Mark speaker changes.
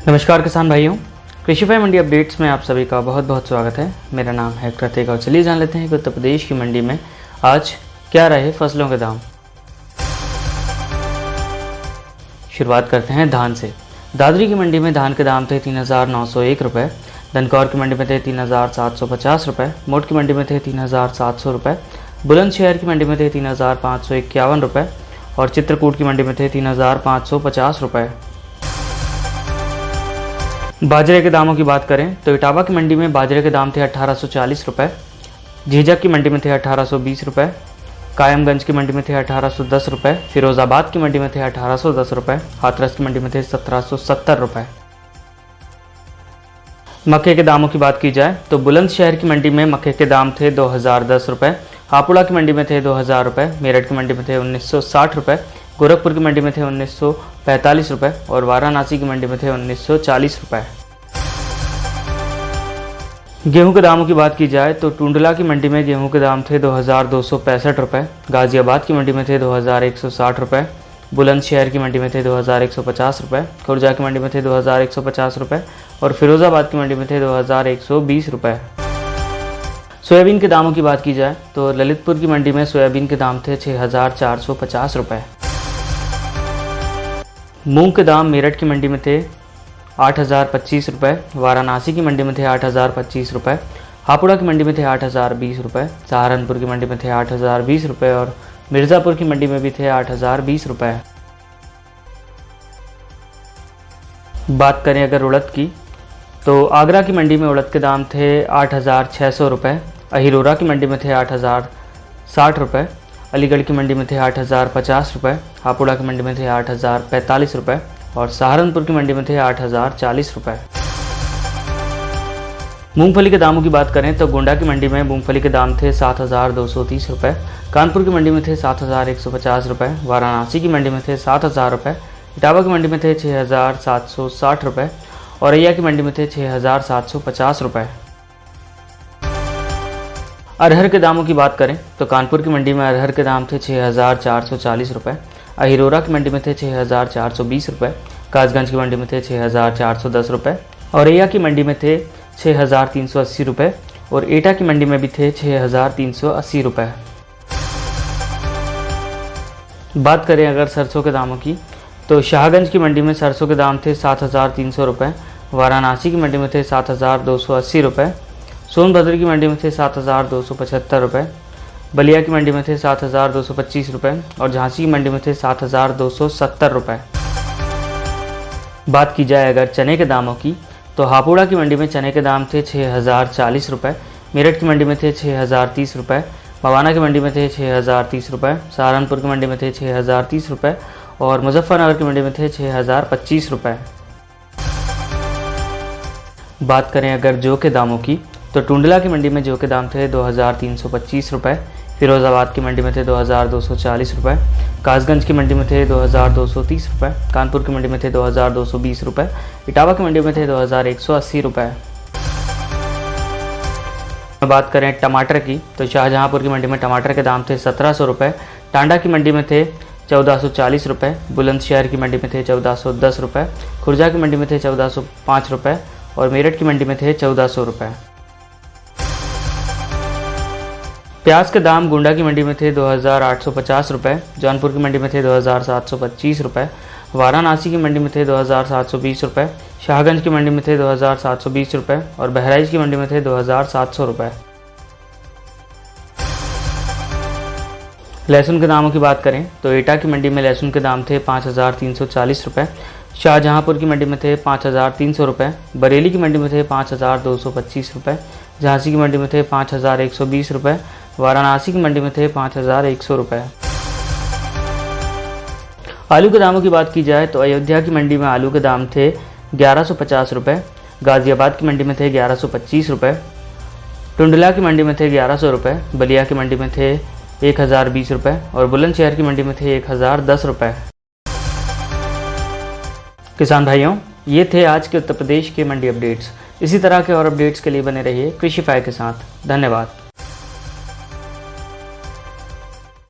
Speaker 1: नमस्कार किसान भाइयों, कृषिफाई मंडी अपडेट्स में आप सभी का बहुत बहुत स्वागत है। मेरा नाम है कृतिक और चलिए जान लेते हैं कि उत्तर प्रदेश की मंडी में आज क्या रहे फसलों के दाम। शुरुआत करते हैं धान से। दादरी की मंडी में धान के दाम थे 3,901 रुपये, धनकौर की मंडी में थे 3,750 रुपये, मोट की मंडी में थे 3,700 रुपये, बुलंदशहर की मंडी में थे 3,551 रुपये और चित्रकूट की मंडी में थे 3,550 रुपये। बाजरे के दामों की बात करें तो इटावा की मंडी में बाजरे के दाम थे 1840 रुपये, झीझक की मंडी में थे 1820 रुपये, कायमगंज की मंडी में थे 1810 रुपये, फिरोज़ाबाद की मंडी में थे 1810 रुपये, हाथरस की मंडी में थे 1770 रुपये। मक्के के दामों की बात की जाए तो बुलंदशहर की मंडी में मक्के के दाम थे 2010 रुपये, हापुड़ा की मंडी में थे 2000 रुपये, मेरठ की मंडी में थे 1960 रुपये, गोरखपुर की मंडी में थे 1945 रुपये और वाराणसी की मंडी में थे 1940 रुपये। गेहूं के दामों की बात की जाए तो टुंडला की मंडी में गेहूं के दाम थे 2265 रुपये, गाजियाबाद की मंडी में थे 2160 रुपये, बुलंदशहर की मंडी में थे 2150 रुपये, खुर्जा की मंडी में थे 2150 रुपये और फिरोज़ाबाद की मंडी में थे 2120 रुपये। सोयाबीन के दामों की बात की जाए तो ललितपुर की मंडी में सोयाबीन के दाम थे 6450 रुपये। मूंग के दाम मेरठ की मंडी में थे 8025 रुपये, वाराणसी की मंडी में थे 8025 रुपये, हापुड़ा की मंडी में थे 8020 रुपये, सहारनपुर की मंडी में थे 8020 रुपये और मिर्ज़ापुर की मंडी में भी थे 8020 रुपये। बात करें अगर उड़द की तो आगरा की मंडी में उड़द के दाम थे 8600 रुपये, अहिरोरा की मंडी में थे 8060 रुपये, अलीगढ़ की मंडी में थे 8050 रुपये, हापुड़ा की मंडी में थे 8045 रुपये और सहारनपुर की मंडी में थे 8040 रुपये। मूंगफली के दामों की बात करें तो गोंडा की मंडी में मूंगफली के दाम थे 7230 रुपये, कानपुर की मंडी में थे 7150 रुपये, वाराणसी की मंडी में थे 7000 रुपये, इटावा की मंडी में थे 6760 रुपये और औरैया की मंडी में थे 6750 रुपये। अरहर के दामों की बात करें तो कानपुर की मंडी में अरहर के दाम थे 6440 रुपये, अहिरोरा की मंडी में थे 6420 रुपये, कासगंज की मंडी में थे 6410 रुपये, औरैया की मंडी में थे 6380 रुपये और एटा की मंडी में भी थे 6380 रुपये। बात करें अगर सरसों के दामों की तो शाहगंज की मंडी में सरसों के दाम थे 7300 रुपये, वाराणसी की मंडी में थे 7280 रुपये, सोनभद्र की मंडी में थे 7275 रुपये, बलिया की मंडी में थे 7225 रुपये और झांसी की मंडी में थे 7270 रुपये। बात की जाए अगर चने के दामों की तो हापुड़ा की मंडी में चने के दाम थे 6040 रुपये, मेरठ की मंडी में थे 6030 रुपये, मवाना की मंडी में थे 6030 रुपये, सहारनपुर की मंडी में थे 6030 रुपये और मुजफ्फरनगर की मंडी में थे 6025 रुपये। बात करें अगर जौ के दामों की तो टुंडला की मंडी में जौ के दाम थे 2325 रुपये, फिरोज़ाबाद की मंडी में थे 2240 रुपये, कासगंज की मंडी में थे 2230 रुपये, कानपुर की मंडी में थे 2220 रुपये, इटावा की मंडी में थे 2180 रुपये। बात करें टमाटर की तो शाहजहाँपुर की मंडी में टमाटर के दाम थे 1700 रुपये, टांडा की मंडी में थे 1440 रुपये, बुलंदशहर की मंडी में थे 1410 रुपये, खुर्जा की मंडी में थे 1405 रुपये और मेरठ की मंडी में थे 1400 रुपये। प्याज के दाम गोंडा की मंडी में थे 2850 रुपये, जौनपुर की मंडी में थे 2725 रुपये, वाराणसी की मंडी में थे 2720 रुपये, शाहगंज की मंडी में थे 2720 रुपये और बहराइच की मंडी में थे 2700 रुपये। लहसुन के दामों की बात करें तो एटा की मंडी में लहसुन के दाम थे 5340 रुपये, शाहजहाँपुर की मंडी में थे 5300 रुपये, बरेली की मंडी में थे 5225 रुपये, झांसी की मंडी में थे 5120 रुपये, वाराणसी की मंडी में थे 5100 रुपये। आलू के दामों की बात की जाए तो अयोध्या की मंडी में आलू के दाम थे 1150 रुपये, गाजियाबाद की मंडी में थे 1125 रुपये, टुंडला की मंडी में थे 1100 रुपये, बलिया की मंडी में थे 1020 रुपये और बुलंदशहर की मंडी में थे 1010 रुपये। किसान भाइयों, ये थे आज के उत्तर प्रदेश के मंडी अपडेट्स। इसी तरह के और अपडेट्स के लिए बने रहिए कृषिफाई के साथ। धन्यवाद।